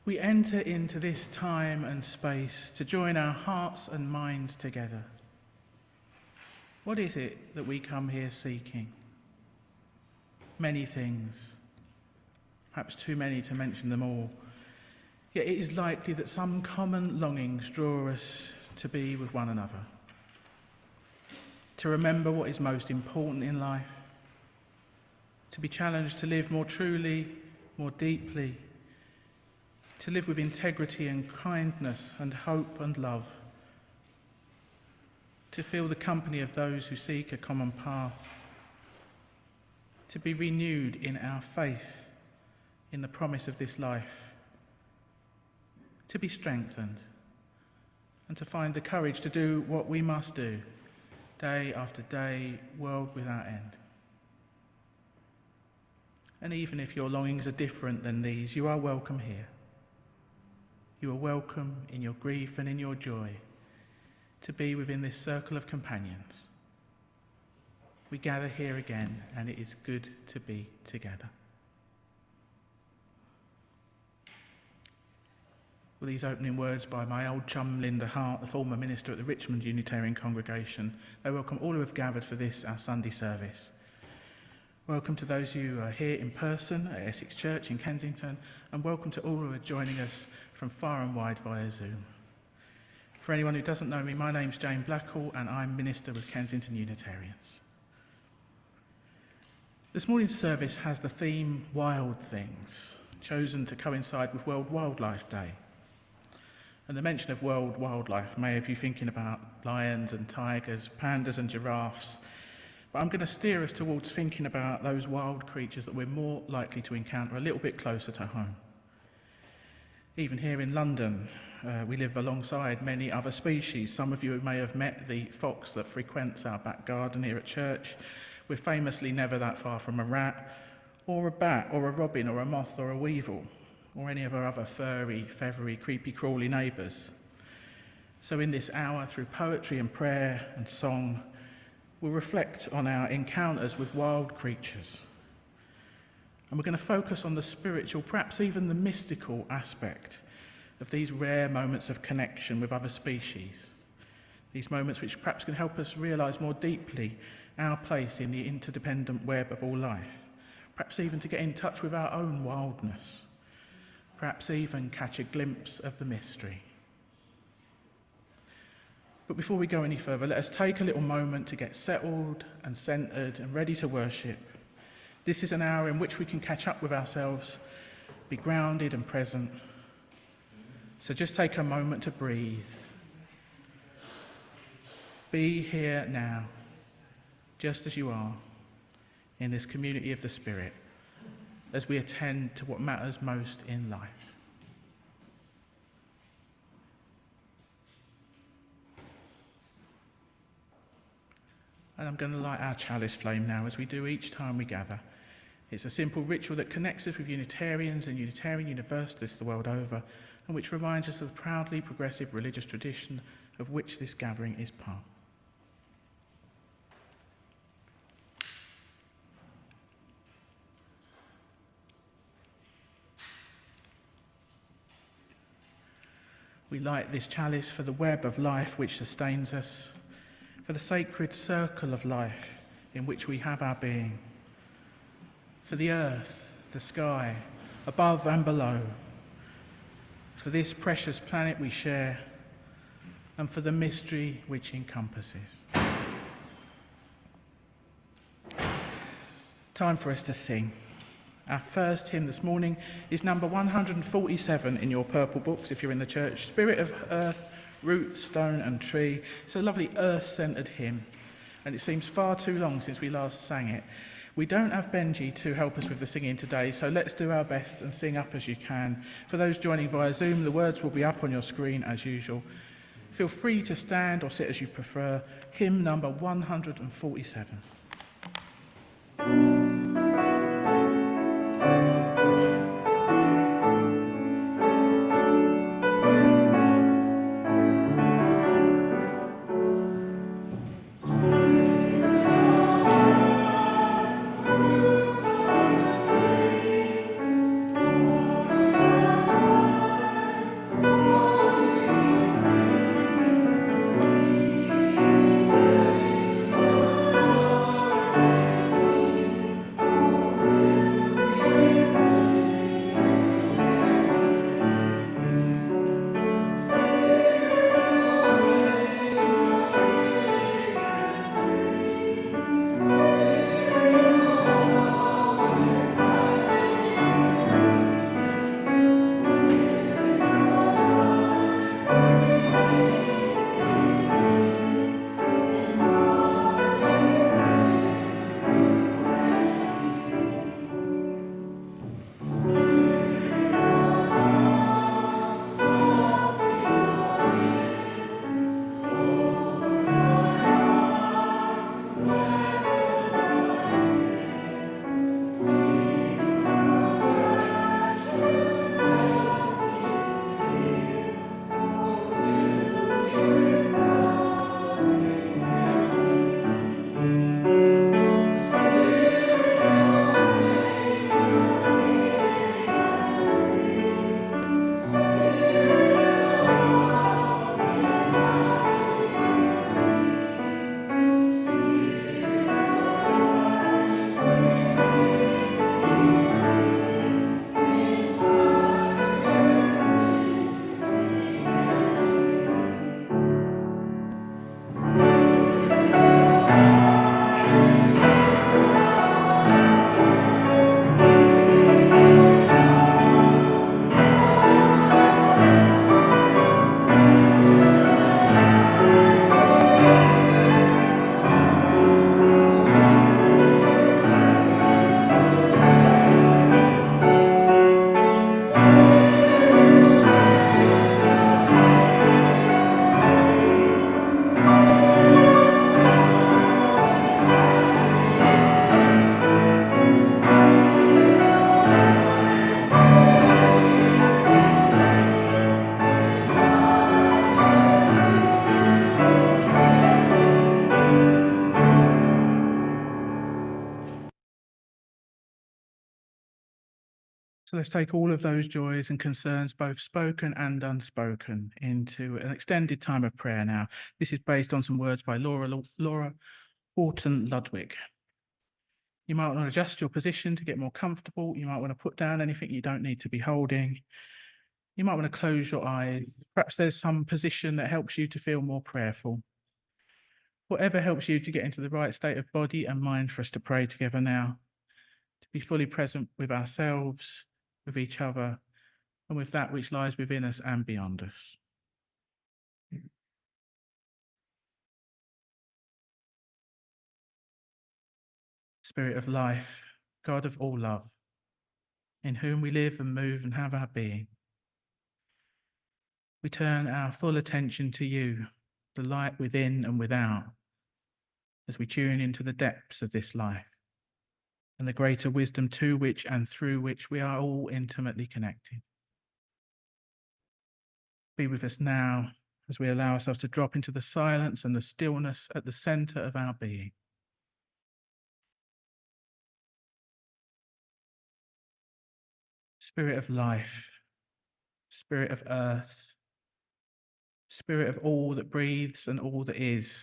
we enter into this time and space to join our hearts and minds together. What is it that we come here seeking? Many things, perhaps too many to mention them all. Yet it is likely that some common longings draw us to be with one another, to remember what is most important in life, to be challenged to live more truly, more deeply, to live with integrity and kindness and hope and love, to feel the company of those who seek a common path, to be renewed in our faith in the promise of this life, to be strengthened, and to find the courage to do what we must do, day after day, world without end. And even if your longings are different than these, you are welcome here. You are welcome in your grief and in your joy to be within this circle of companions. We gather here again, and it is good to be together. With these opening words by my old chum Linda Hart, the former minister at the Richmond Unitarian Congregation, I welcome all who have gathered for this, our Sunday service. Welcome to those who are here in person at Essex Church in Kensington, and welcome to all who are joining us from far and wide via Zoom. For anyone who doesn't know me, my name's Jane Blackall, and I'm minister with Kensington Unitarians. This morning's service has the theme Wild Things, chosen to coincide with World Wildlife Day. And the mention of world wildlife may have you thinking about lions and tigers, pandas and giraffes, but I'm going to steer us towards thinking about those wild creatures that we're more likely to encounter a little bit closer to home. Even here in London, we live alongside many other species. Some of you may have met the fox that frequents our back garden here at church. We're famously never that far from a rat, or a bat, or a robin, or a moth, or a weevil, or any of our other furry, feathery, creepy, crawly neighbours. So in this hour, through poetry and prayer and song, we'll reflect on our encounters with wild creatures. And we're going to focus on the spiritual, perhaps even the mystical aspect of these rare moments of connection with other species. These moments which perhaps can help us realise more deeply our place in the interdependent web of all life. Perhaps even to get in touch with our own wildness. Perhaps even catch a glimpse of the mystery. But before we go any further, let us take a little moment to get settled and centred and ready to worship. This is an hour in which we can catch up with ourselves, be grounded and present. So just take a moment to breathe. Be here now, just as you are, in this community of the Spirit, as we attend to what matters most in life. And I'm going to light our chalice flame now, as we do each time we gather. It's a simple ritual that connects us with Unitarians and Unitarian Universalists the world over, and which reminds us of the proudly progressive religious tradition of which this gathering is part. We light this chalice for the web of life which sustains us, for the sacred circle of life in which we have our being, for the earth, the sky, above and below, for this precious planet we share, and for the mystery which encompasses. Time for us to sing. Our first hymn this morning is number 147 in your purple books if you're in the church. Spirit of Earth, Root, Stone and Tree. It's a lovely earth-centred hymn, and it seems far too long since we last sang it. We don't have Benji to help us with the singing today, so let's do our best and sing up as you can. For those joining via Zoom, the words will be up on your screen as usual. Feel free to stand or sit as you prefer. Hymn number 147. So let's take all of those joys and concerns, both spoken and unspoken, into an extended time of prayer now. This is based on some words by Laura Horton Ludwig. You might want to adjust your position to get more comfortable. You might want to put down anything you don't need to be holding. You might want to close your eyes. Perhaps there's some position that helps you to feel more prayerful. Whatever helps you to get into the right state of body and mind for us to pray together now, to be fully present with ourselves, with each other, and with that which lies within us and beyond us. Spirit of life, God of all love, in whom we live and move and have our being, we turn our full attention to you, the light within and without, as we tune into the depths of this life and the greater wisdom to which and through which we are all intimately connected. Be with us now as we allow ourselves to drop into the silence and the stillness at the center of our being. Spirit of life, Spirit of earth, Spirit of all that breathes and all that is,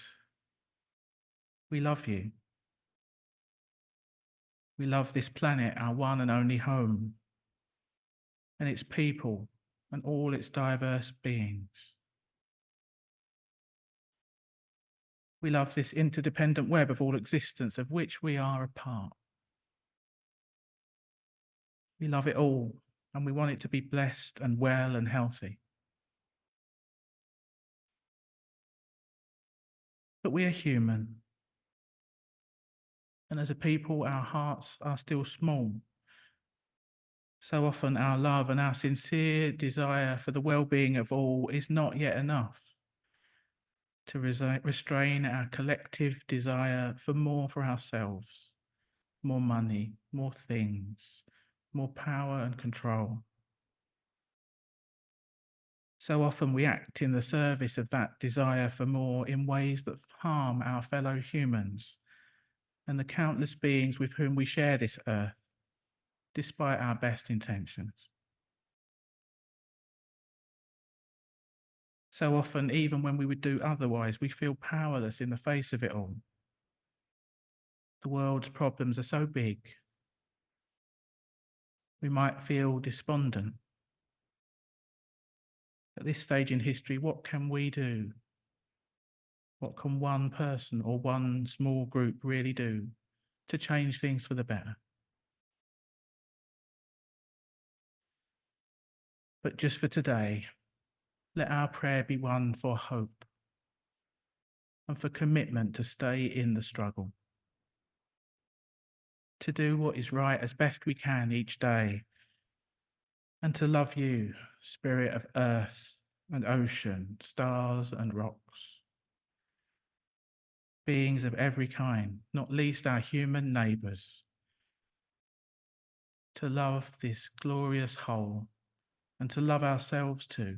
we love you. We love this planet, our one and only home, and its people and all its diverse beings. We love this interdependent web of all existence of which we are a part. We love it all, and we want it to be blessed and well and healthy. But we are human, and as a people, our hearts are still small. So often our love and our sincere desire for the well-being of all is not yet enough to restrain our collective desire for more for ourselves, more money, more things, more power and control. So often we act in the service of that desire for more in ways that harm our fellow humans and the countless beings with whom we share this earth, despite our best intentions. So often, even when we would do otherwise, we feel powerless in the face of it all. The world's problems are so big. We might feel despondent. At this stage in history, what can we do? What can one person or one small group really do to change things for the better? But just for today, let our prayer be one for hope and for commitment to stay in the struggle, to do what is right as best we can each day, and to love you, Spirit of earth and ocean, stars and rocks, beings of every kind, not least our human neighbours, to love this glorious whole and to love ourselves too.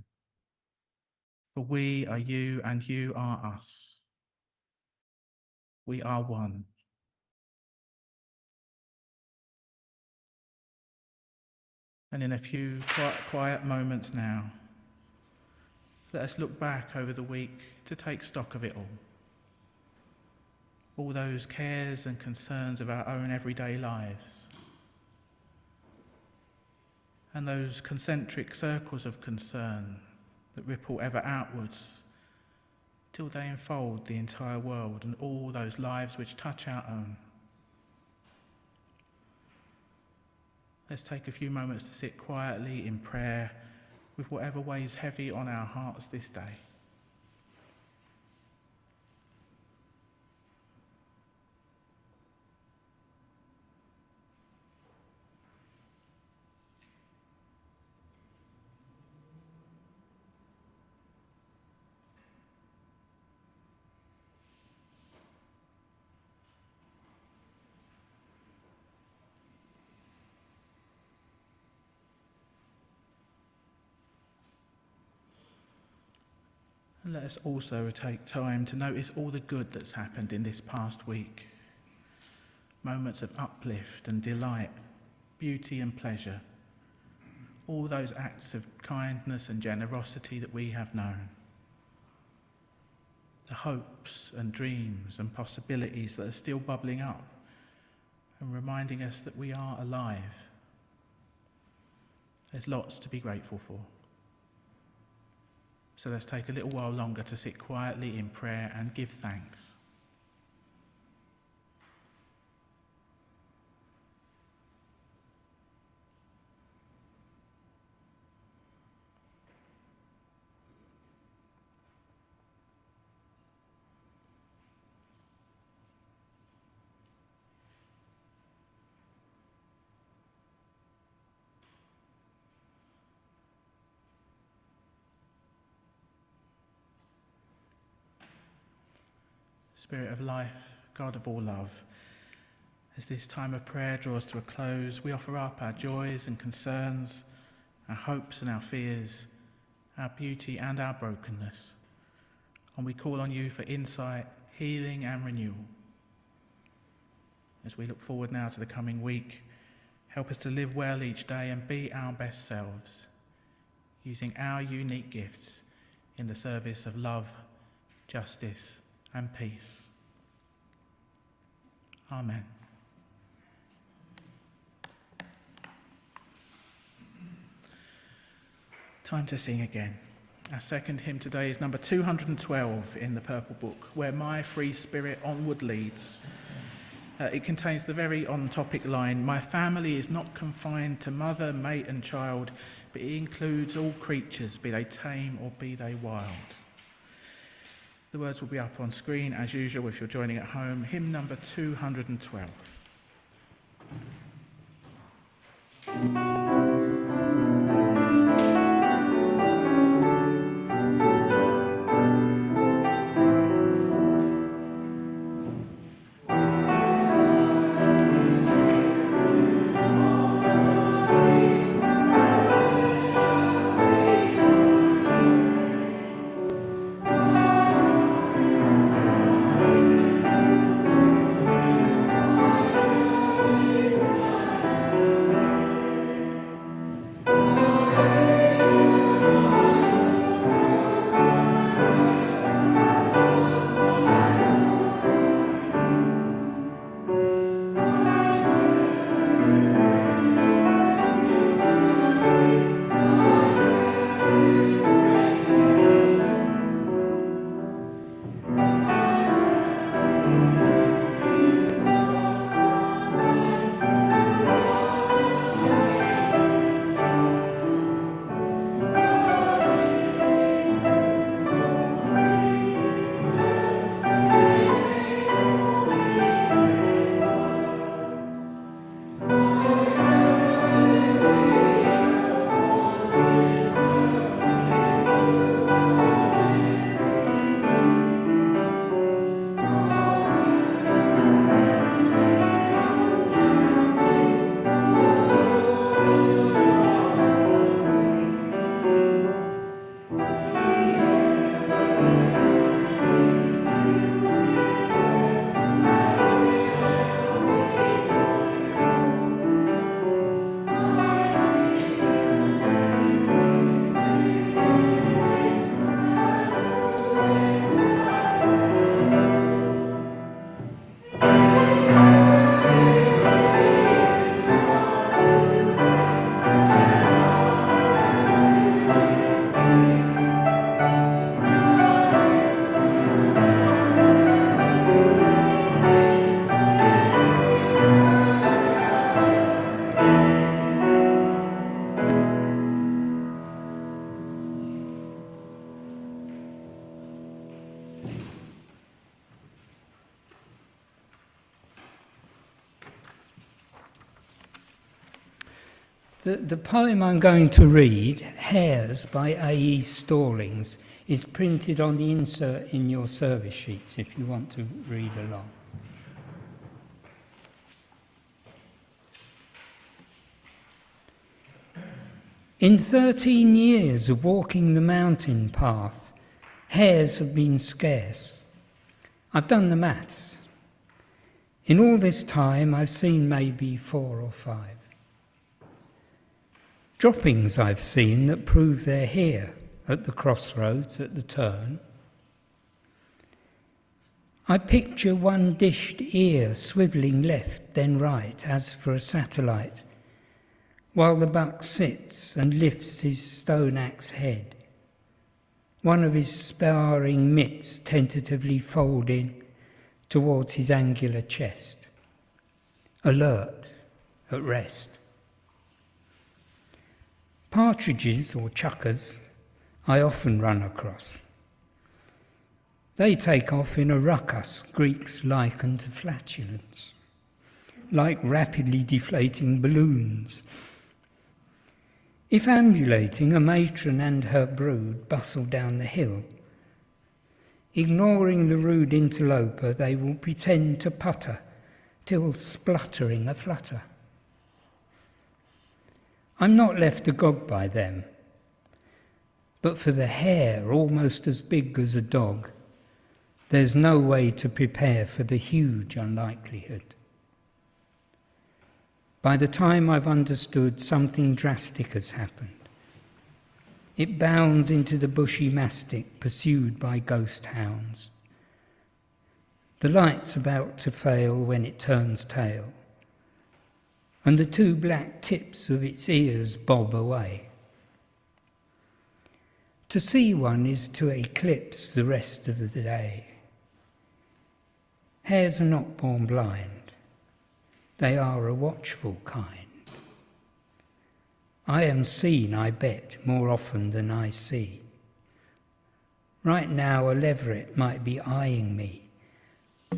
For we are you and you are us. We are one. And in a few quiet moments now, let us look back over the week to take stock of it all. All those cares and concerns of our own everyday lives. And those concentric circles of concern that ripple ever outwards till they enfold the entire world and all those lives which touch our own. Let's take a few moments to sit quietly in prayer with whatever weighs heavy on our hearts this day. And let us also take time to notice all the good that's happened in this past week. Moments of uplift and delight, beauty and pleasure, all those acts of kindness and generosity that we have known, the hopes and dreams and possibilities that are still bubbling up and reminding us that we are alive. There's lots to be grateful for. So let's take a little while longer to sit quietly in prayer and give thanks. Spirit of life, God of all love, as this time of prayer draws to a close, we offer up our joys and concerns, our hopes and our fears, our beauty and our brokenness, and we call on you for insight, healing and renewal. As we look forward now to the coming week, help us to live well each day and be our best selves, using our unique gifts in the service of love, justice and peace. Amen. Time to sing again. Our second hymn today is number 212 in the Purple Book, Where My Free Spirit Onward Leads. It contains the very on-topic line, my family is not confined to mother, mate and child, but it includes all creatures, be they tame or be they wild. The words will be up on screen as usual if you're joining at home. Hymn number 212. The poem I'm going to read, Hares by A.E. Stallings, is printed on the insert in your service sheets if you want to read along. In 13 years of walking the mountain path, hares have been scarce. I've done the maths. In all this time, I've seen maybe 4 or 5. droppings I've seen that prove they're here at the crossroads at the turn. I picture one dished ear swivelling left then right as for a satellite, while the buck sits and lifts his stone axe head, one of his sparring mitts tentatively folded towards his angular chest, alert, at rest. Partridges or chuckers I often run across. They take off in a ruckus Greeks liken to flatulence, like rapidly deflating balloons. If ambulating, a matron and her brood bustle down the hill. Ignoring the rude interloper, they will pretend to putter till spluttering a flutter. I'm not left agog by them, but for the hare almost as big as a dog, there's no way to prepare for the huge unlikelihood. By the time I've understood, something drastic has happened. It bounds into the bushy mastic pursued by ghost hounds. The light's about to fail when it turns tail, and the two black tips of its ears bob away. To see one is to eclipse the rest of the day. Hares are not born blind. They are a watchful kind. I am seen, I bet, more often than I see. Right now a leveret might be eyeing me,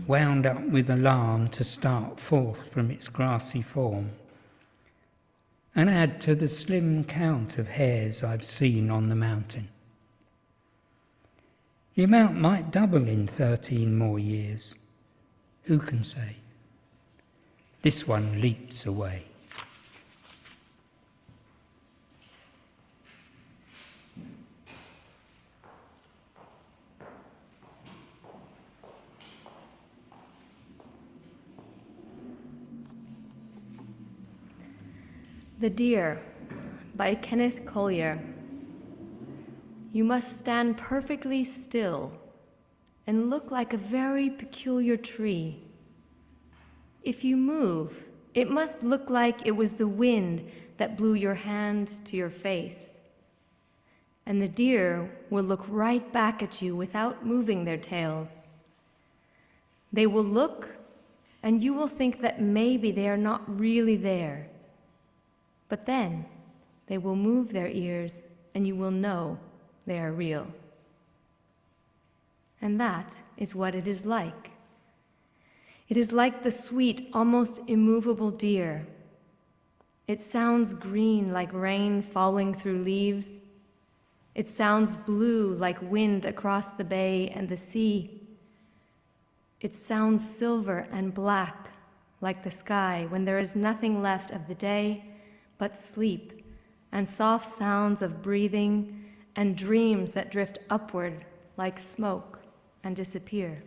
wound up with alarm to start forth from its grassy form, and add to the slim count of hares I've seen on the mountain. The amount might double in 13 more years. Who can say? This one leaps away. The Deer by Kenneth Collier. You must stand perfectly still and look like a very peculiar tree. If you move, it must look like it was the wind that blew your hand to your face. And the deer will look right back at you without moving their tails. They will look, and you will think that maybe they are not really there. But then they will move their ears, and you will know they are real. And that is what it is like. It is like the sweet, almost immovable deer. It sounds green like rain falling through leaves. It sounds blue like wind across the bay and the sea. It sounds silver and black like the sky when there is nothing left of the day but sleep and soft sounds of breathing and dreams that drift upward like smoke and disappear.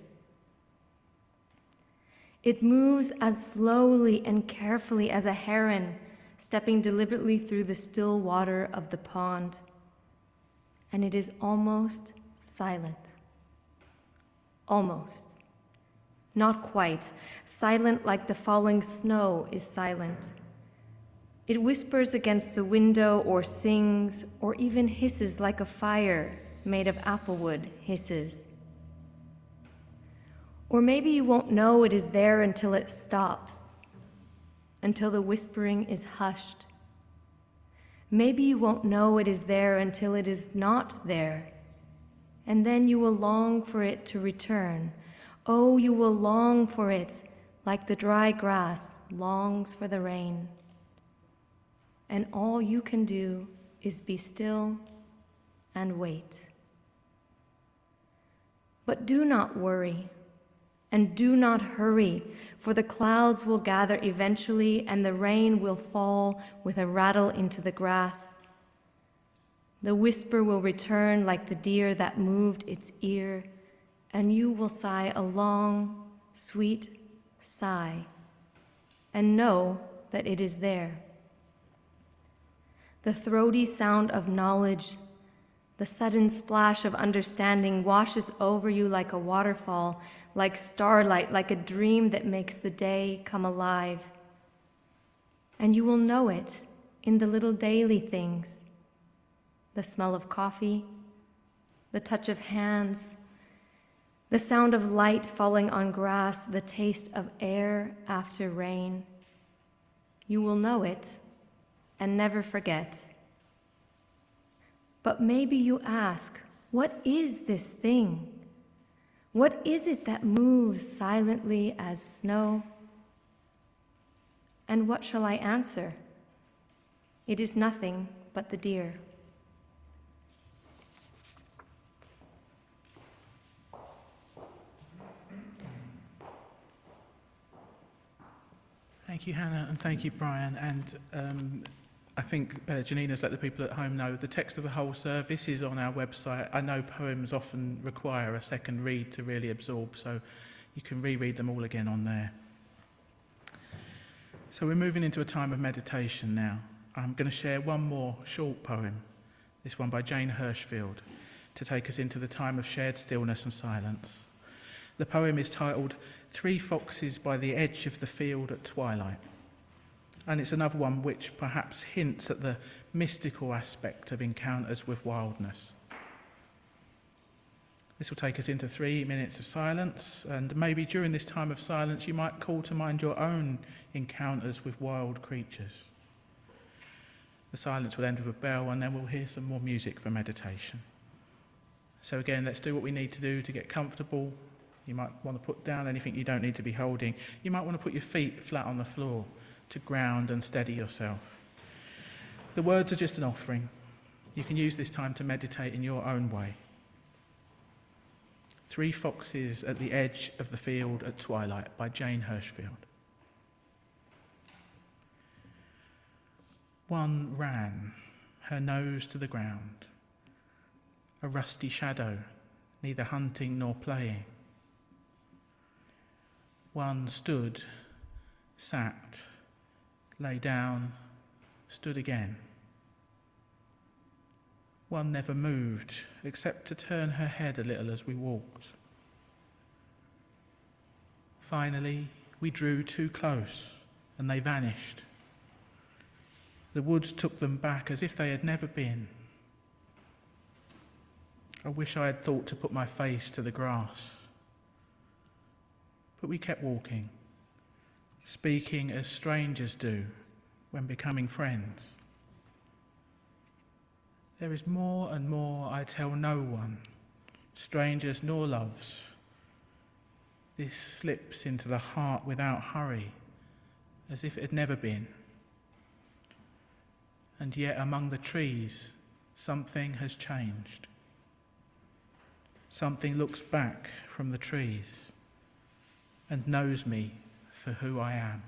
It moves as slowly and carefully as a heron stepping deliberately through the still water of the pond, and it is almost silent. Almost. Not quite. Silent like the falling snow is silent. It whispers against the window or sings or even hisses like a fire made of applewood hisses. Or maybe you won't know it is there until it stops, until the whispering is hushed. Maybe you won't know it is there until it is not there, and then you will long for it to return. Oh, you will long for it like the dry grass longs for the rain. And all you can do is be still and wait. But do not worry. And do not hurry, for the clouds will gather eventually, and the rain will fall with a rattle into the grass. The whisper will return like the deer that moved its ear, and you will sigh a long, sweet sigh, and know that it is there. The throaty sound of knowledge, the sudden splash of understanding washes over you like a waterfall, like starlight, like a dream that makes the day come alive. And you will know it in the little daily things, the smell of coffee, the touch of hands, the sound of light falling on grass, the taste of air after rain. You will know it and never forget. But maybe you ask, what is this thing? What is it that moves silently as snow? And what shall I answer? It is nothing but the deer. Thank you, Hannah, and thank you, Brian. And I think Janina's let the people at home know the text of the whole service is on our website. I know poems often require a second read to really absorb, so you can reread them all again on there. So we're moving into a time of meditation now. I'm going to share one more short poem, this one by Jane Hirschfield, to take us into the time of shared stillness and silence. The poem is titled "Three Foxes by the Edge of the Field at Twilight," and it's another one which perhaps hints at the mystical aspect of encounters with wildness. This will take us into 3 minutes of silence, and maybe during this time of silence you might call to mind your own encounters with wild creatures. The silence will end with a bell, and then we'll hear some more music for meditation. So again, let's do what we need to do to get comfortable. You might want to put down anything you don't need to be holding. You might want to put your feet flat on the floor to ground and steady yourself. The words are just an offering. You can use this time to meditate in your own way. Three Foxes at the Edge of the Field at Twilight by Jane Hirschfield. One ran, her nose to the ground, a rusty shadow, neither hunting nor playing. One stood, sat, lay down, stood again. One never moved, except to turn her head a little as we walked. Finally, we drew too close, and they vanished. The woods took them back as if they had never been. I wish I had thought to put my face to the grass. But we kept walking, speaking as strangers do when becoming friends. There is more and more I tell no one, strangers nor loves. This slips into the heart without hurry, as if it had never been. And yet among the trees, something has changed. Something looks back from the trees and knows me for who I am.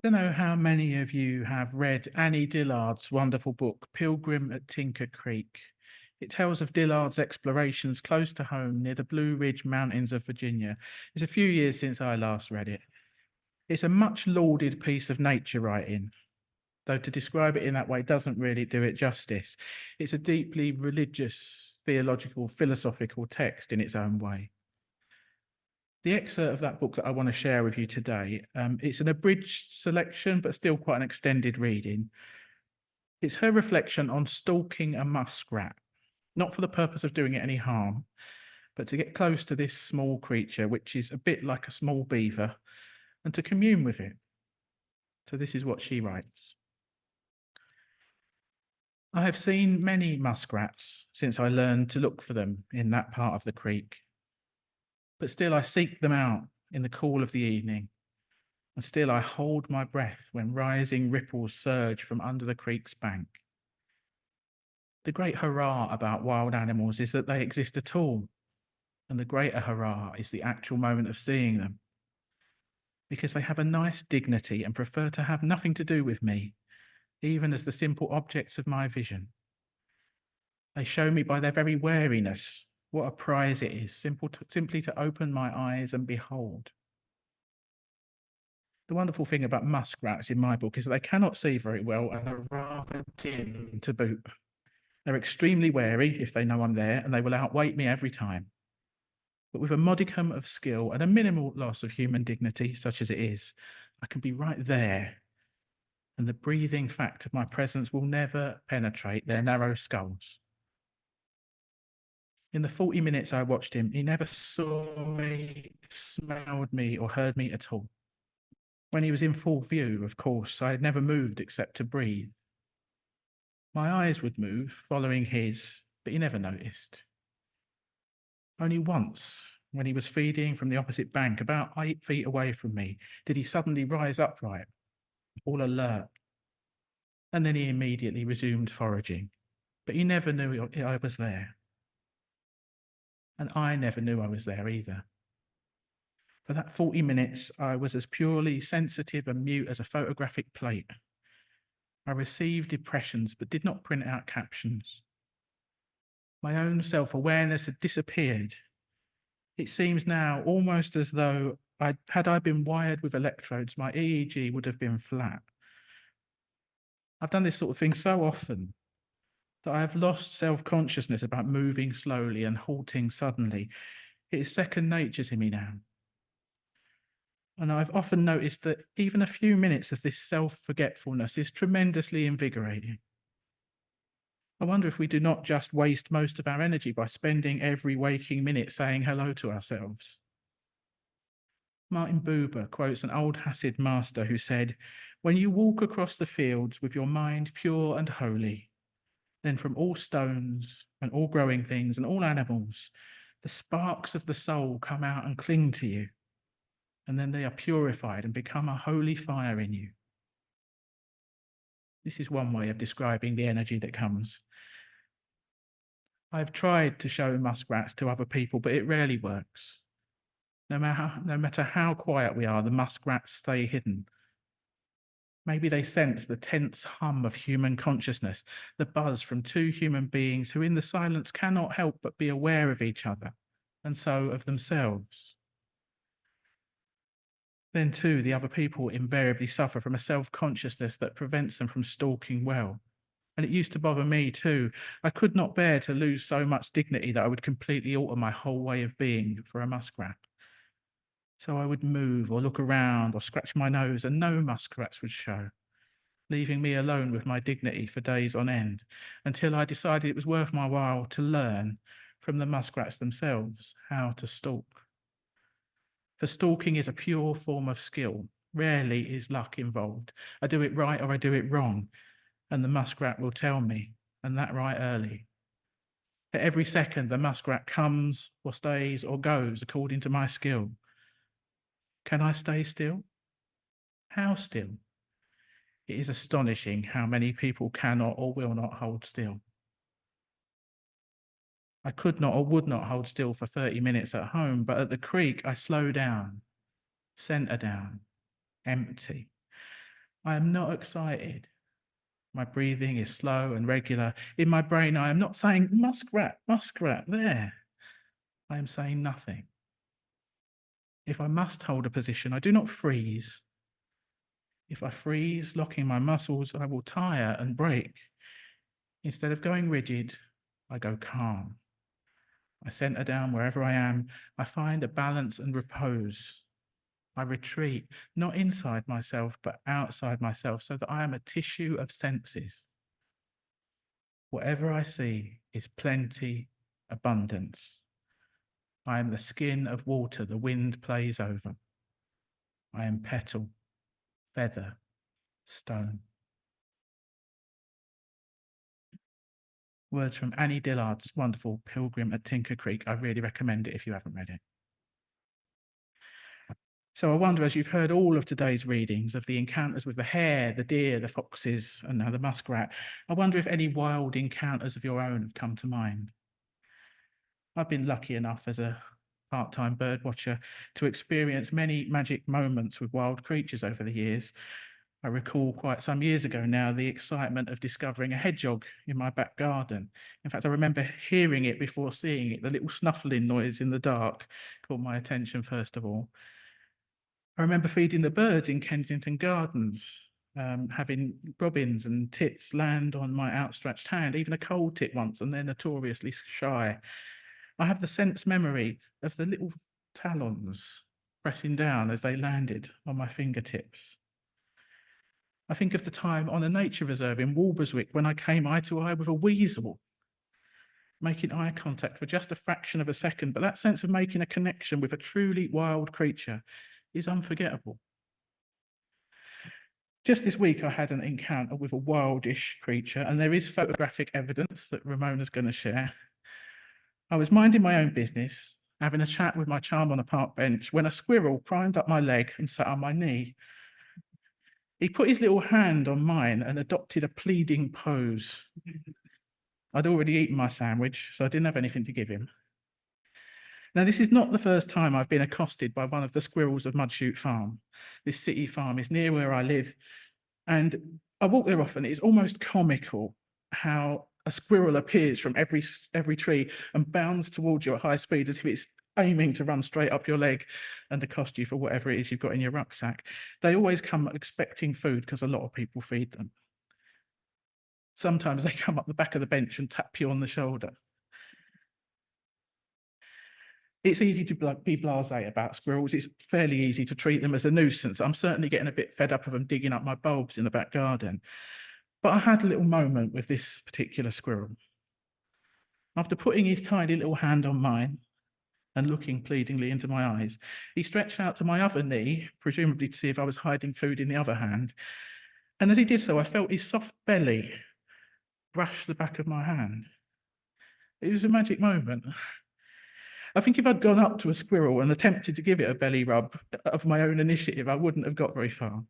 don't know how many of you have read Annie Dillard's wonderful book, Pilgrim at Tinker Creek. It tells of Dillard's explorations close to home near the Blue Ridge Mountains of Virginia. It's a few years since I last read it. It's a much lauded piece of nature writing, though to describe it in that way doesn't really do it justice. It's a deeply religious, theological, philosophical text in its own way. The excerpt of that book that I want to share with you today, it's an abridged selection, but still quite an extended reading. It's her reflection on stalking a muskrat, not for the purpose of doing it any harm, but to get close to this small creature, which is a bit like a small beaver, and to commune with it. So this is what she writes. I have seen many muskrats since I learned to look for them in that part of the creek. But still I seek them out in the cool of the evening, and still I hold my breath when rising ripples surge from under the creek's bank. The great hurrah about wild animals is that they exist at all, and the greater hurrah is the actual moment of seeing them, because they have a nice dignity and prefer to have nothing to do with me, even as the simple objects of my vision. They show me by their very wariness what a prize it is simply to open my eyes and behold. The wonderful thing about muskrats in my book is that they cannot see very well and are rather dim to boot. They're extremely wary if they know I'm there, and they will outweight me every time. But with a modicum of skill and a minimal loss of human dignity, such as it is, I can be right there, and the breathing fact of my presence will never penetrate their narrow skulls. In the 40 minutes I watched him, he never saw me, smelled me, or heard me at all. When he was in full view, of course, I had never moved except to breathe. My eyes would move, following his, but he never noticed. Only once, when he was feeding from the opposite bank, about 8 feet away from me, did he suddenly rise upright, all alert. And then he immediately resumed foraging. But he never knew I was there. And I never knew I was there either. For that 40 minutes, I was as purely sensitive and mute as a photographic plate. I received impressions, but did not print out captions. My own self-awareness had disappeared. It seems now almost as though had I been wired with electrodes, my EEG would have been flat. I've done this sort of thing so often that I have lost self-consciousness about moving slowly and halting suddenly. It is second nature to me now. And I've often noticed that even a few minutes of this self-forgetfulness is tremendously invigorating. I wonder if we do not just waste most of our energy by spending every waking minute saying hello to ourselves. Martin Buber quotes an old Hasid master who said, "When you walk across the fields with your mind pure and holy, then from all stones and all growing things and all animals, the sparks of the soul come out and cling to you, and then they are purified and become a holy fire in you." This is one way of describing the energy that comes. I've tried to show muskrats to other people, but it rarely works. No matter how quiet we are, the muskrats stay hidden. Maybe they sense the tense hum of human consciousness, the buzz from two human beings who in the silence cannot help but be aware of each other, and so of themselves. Then too, the other people invariably suffer from a self-consciousness that prevents them from stalking well. And it used to bother me too. I could not bear to lose so much dignity that I would completely alter my whole way of being for a muskrat. So I would move or look around or scratch my nose, and no muskrats would show, leaving me alone with my dignity for days on end, until I decided it was worth my while to learn from the muskrats themselves how to stalk. For stalking is a pure form of skill. Rarely is luck involved. I do it right or I do it wrong, and the muskrat will tell me, and that right early. At every second, the muskrat comes or stays or goes according to my skill. Can I stay still? How still? It is astonishing how many people cannot or will not hold still. I could not or would not hold still for 30 minutes at home, but at the creek I slow down, center down, empty. I am not excited. My breathing is slow and regular. In my brain, I am not saying muskrat, muskrat, there. I am saying nothing. If I must hold a position, I do not freeze. If I freeze, locking my muscles, I will tire and break. Instead of going rigid, I go calm. I center down wherever I am. I find a balance and repose. I retreat, not inside myself, but outside myself, so that I am a tissue of senses. Whatever I see is plenty, abundance. I am the skin of water the wind plays over. I am petal, feather, stone. Words from Annie Dillard's wonderful Pilgrim at Tinker Creek. I really recommend it if you haven't read it. So I wonder, as you've heard all of today's readings of the encounters with the hare, the deer, the foxes, and now the muskrat, I wonder if any wild encounters of your own have come to mind. I've been lucky enough as a part-time bird watcher to experience many magic moments with wild creatures over the years. I recall quite some years ago now the excitement of discovering a hedgehog in my back garden. In fact, I remember hearing it before seeing it. The little snuffling noise in the dark caught my attention first of all. I remember feeding the birds in Kensington Gardens, having robins and tits land on my outstretched hand, even a cold tit once, and they're notoriously shy. I have the sense memory of the little talons pressing down as they landed on my fingertips. I think of the time on a nature reserve in Walberswick when I came eye to eye with a weasel, making eye contact for just a fraction of a second, but that sense of making a connection with a truly wild creature is unforgettable. Just this week, I had an encounter with a wildish creature, and there is photographic evidence that Ramona's going to share. I was minding my own business, having a chat with my charm on a park bench, when a squirrel climbed up my leg and sat on my knee. He put his little hand on mine and adopted a pleading pose. I'd already eaten my sandwich, so I didn't have anything to give him. Now, this is not the first time I've been accosted by one of the squirrels of Mudshoot Farm. This city farm is near where I live, and I walk there often. It's almost comical how a squirrel appears from every tree and bounds towards you at high speed as if it's aiming to run straight up your leg and accost you for whatever it is you've got in your rucksack. They always come expecting food because a lot of people feed them. Sometimes they come up the back of the bench and tap you on the shoulder. It's easy to be blasé about squirrels. It's fairly easy to treat them as a nuisance. I'm certainly getting a bit fed up of them digging up my bulbs in the back garden. But I had a little moment with this particular squirrel. After putting his tiny little hand on mine and looking pleadingly into my eyes, he stretched out to my other knee, presumably to see if I was hiding food in the other hand. And as he did so, I felt his soft belly brush the back of my hand. It was a magic moment. I think if I'd gone up to a squirrel and attempted to give it a belly rub of my own initiative, I wouldn't have got very far.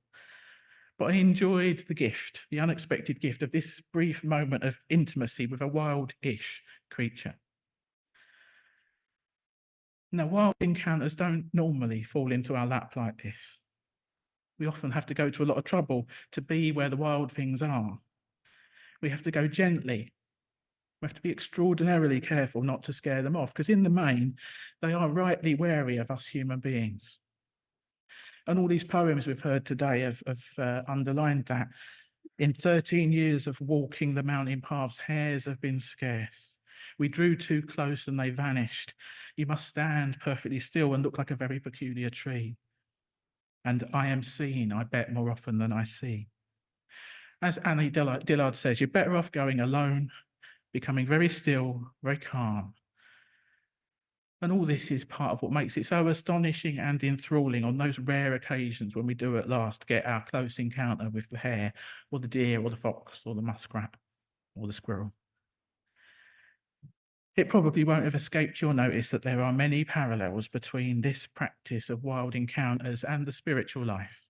But I enjoyed the gift, the unexpected gift of this brief moment of intimacy with a wild-ish creature. Now, wild encounters don't normally fall into our lap like this. We often have to go to a lot of trouble to be where the wild things are. We have to go gently. We have to be extraordinarily careful not to scare them off, because in the main, they are rightly wary of us human beings. And all these poems we've heard today have underlined that. In 13 years of walking the mountain paths, hares have been scarce. We drew too close and they vanished. You must stand perfectly still and look like a very peculiar tree. And I am seen, I bet, more often than I see. As Annie Dillard says, you're better off going alone, becoming very still, very calm. And all this is part of what makes it so astonishing and enthralling on those rare occasions when we do at last get our close encounter with the hare or the deer or the fox or the muskrat or the squirrel. It probably won't have escaped your notice that there are many parallels between this practice of wild encounters and the spiritual life.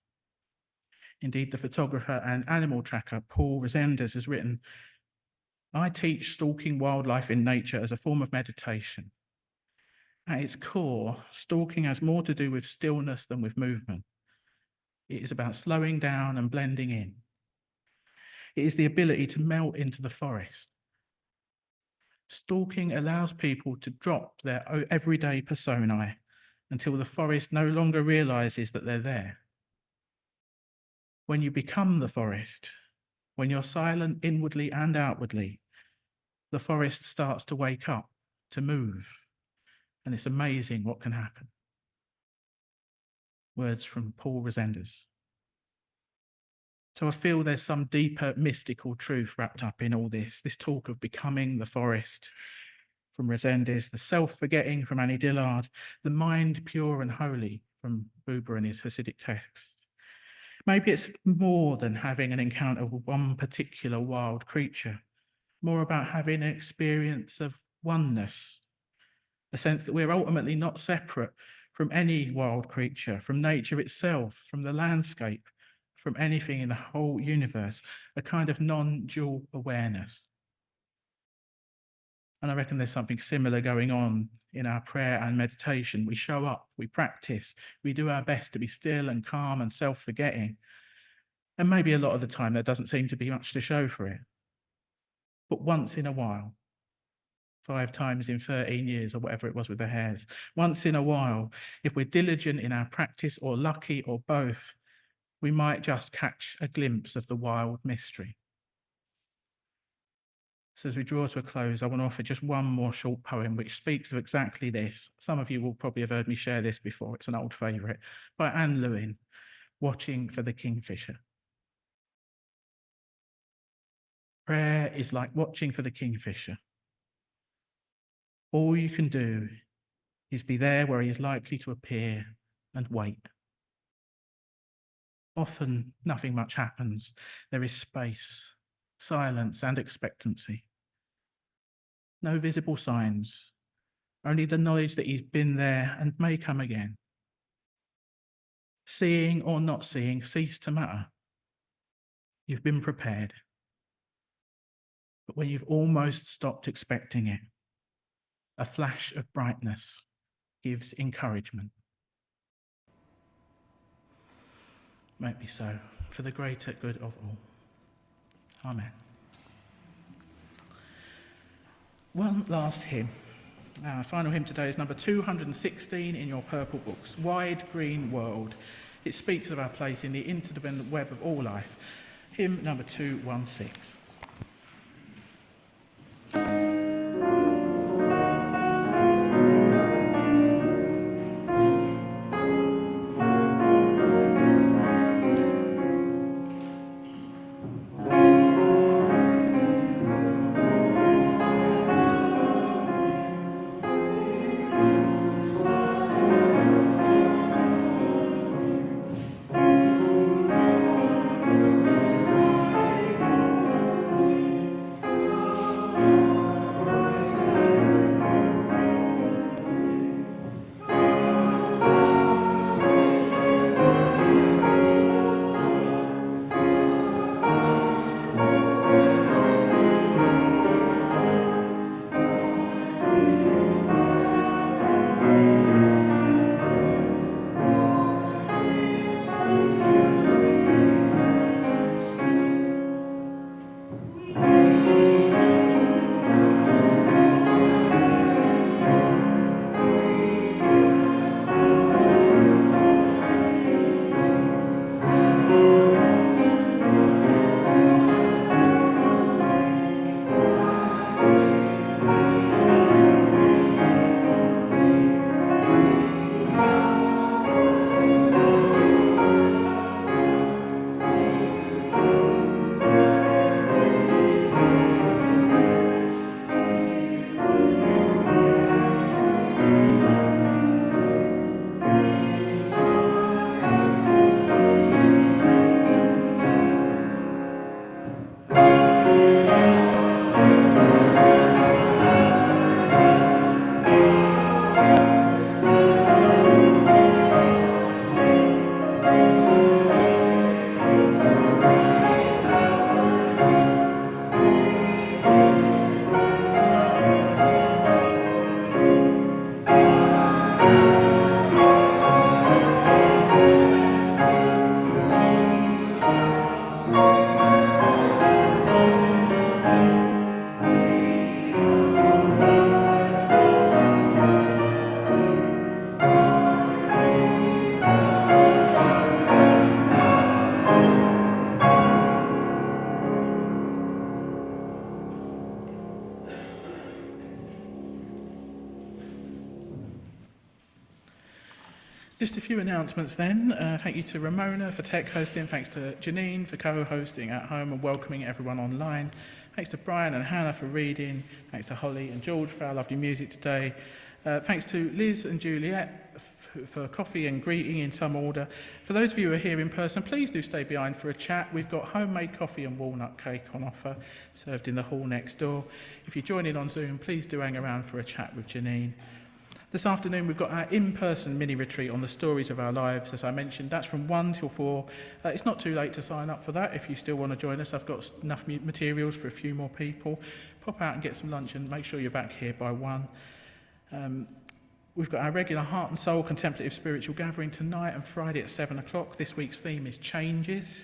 Indeed, the photographer and animal tracker Paul Resendes has written, "I teach stalking wildlife in nature as a form of meditation. At its core, stalking has more to do with stillness than with movement. It is about slowing down and blending in. It is the ability to melt into the forest. Stalking allows people to drop their everyday personae until the forest no longer realizes that they're there. When you become the forest, when you're silent inwardly and outwardly, the forest starts to wake up, to move, and it's amazing what can happen. Words from Paul Resendez. So I feel there's some deeper mystical truth wrapped up in all this talk of becoming the forest from Resendez, the self-forgetting from Annie Dillard, the mind pure and holy from Buber and his Hasidic text. Maybe it's more than having an encounter with one particular wild creature, more about having an experience of oneness, a sense that we're ultimately not separate from any wild creature, from nature itself, from the landscape, from anything in the whole universe, a kind of non-dual awareness. And I reckon there's something similar going on in our prayer and meditation. We show up, we practice, we do our best to be still and calm and self-forgetting. And maybe a lot of the time there doesn't seem to be much to show for it. But once in a while, 5 times in 13 years or whatever it was with the hares, once in a while, if we're diligent in our practice or lucky or both, we might just catch a glimpse of the wild mystery. So as we draw to a close, I want to offer just one more short poem which speaks of exactly this. Some of you will probably have heard me share this before. It's an old favourite, by Anne Lewin, Watching for the Kingfisher. Prayer is like watching for the kingfisher. All you can do is be there where he is likely to appear and wait. Often nothing much happens. There is space, silence and expectancy. No visible signs, only the knowledge that he's been there and may come again. Seeing or not seeing cease to matter. You've been prepared. But when you've almost stopped expecting it, a flash of brightness gives encouragement. May it be so, for the greater good of all. Amen. One last hymn. Our final hymn today is number 216 in your purple books, Wide Green World. It speaks of our place in the interdependent web of all life. Hymn number 216. Just a few announcements then. Thank you to Ramona for tech hosting. Thanks to Janine for co-hosting at home and welcoming everyone online. Thanks to Brian and Hannah for reading. Thanks to Holly and George for our lovely music today. Thanks to Liz and Juliet for coffee and greeting in some order. For those of you who are here in person, please do stay behind for a chat. We've got homemade coffee and walnut cake on offer, served in the hall next door. If you're joining on Zoom, please do hang around for a chat with Janine. This afternoon, we've got our in-person mini-retreat on the stories of our lives, as I mentioned. That's from 1 till 4. It's not too late to sign up for that if you still want to join us. I've got enough materials for a few more people. Pop out and get some lunch and make sure you're back here by 1. We've got our regular heart and soul contemplative spiritual gathering tonight and Friday at 7 o'clock. This week's theme is changes.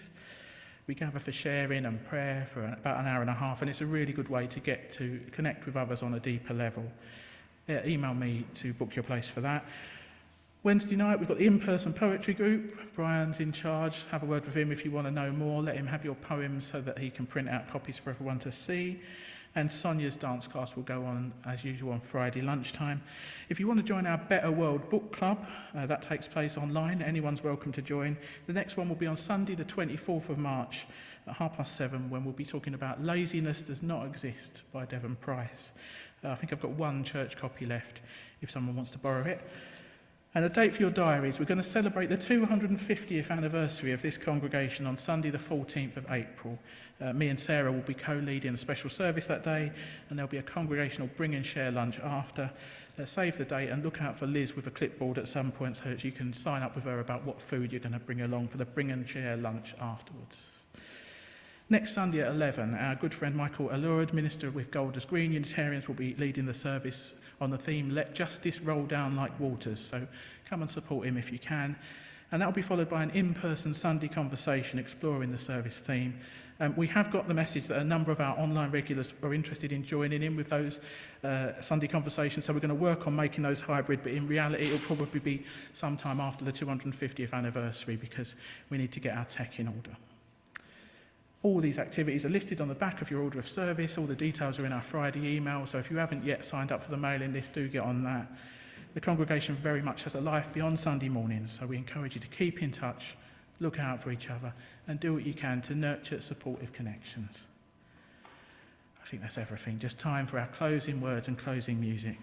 We gather for sharing and prayer for about an hour and a half, and it's a really good way to get to connect with others on a deeper level. Email me to book your place for that. Wednesday night, we've got the in-person poetry group. Brian's in charge. Have a word with him if you want to know more. Let him have your poems so that he can print out copies for everyone to see. And Sonia's dance class will go on, as usual, on Friday lunchtime. If you want to join our Better World Book Club, that takes place online. Anyone's welcome to join. The next one will be on Sunday, the 24th of March, at 7:30, when we'll be talking about Laziness Does Not Exist by Devon Price. I think I've got one church copy left if someone wants to borrow it. And a date for your diaries. We're going to celebrate the 250th anniversary of this congregation on Sunday the 14th of April. Me and Sarah will be co-leading a special service that day, and there'll be a congregational bring and share lunch after. Save the date and look out for Liz with a clipboard at some point so that you can sign up with her about what food you're going to bring along for the bring and share lunch afterwards. Next Sunday at 11, our good friend Michael Allured, minister with Golders Green Unitarians, will be leading the service on the theme, Let Justice Roll Down Like Waters. So come and support him if you can. And that will be followed by an in-person Sunday conversation exploring the service theme. We have got the message that a number of our online regulars are interested in joining in with those Sunday conversations, so we're going to work on making those hybrid, but in reality it'll probably be sometime after the 250th anniversary because we need to get our tech in order. All these activities are listed on the back of your order of service. All the details are in our Friday email, so if you haven't yet signed up for the mailing list, do get on that. The congregation very much has a life beyond Sunday mornings, so we encourage you to keep in touch, look out for each other, and do what you can to nurture supportive connections. I think that's everything. Just time for our closing words and closing music.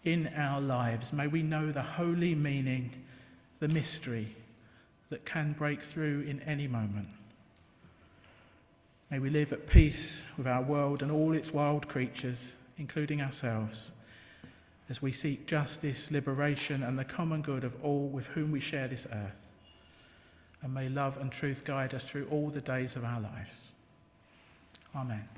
In our lives, may we know the holy meaning, the mystery that can break through in any moment. May we live at peace with our world and all its wild creatures, including ourselves, as we seek justice, liberation, and the common good of all with whom we share this earth. And may love and truth guide us through all the days of our lives. Amen.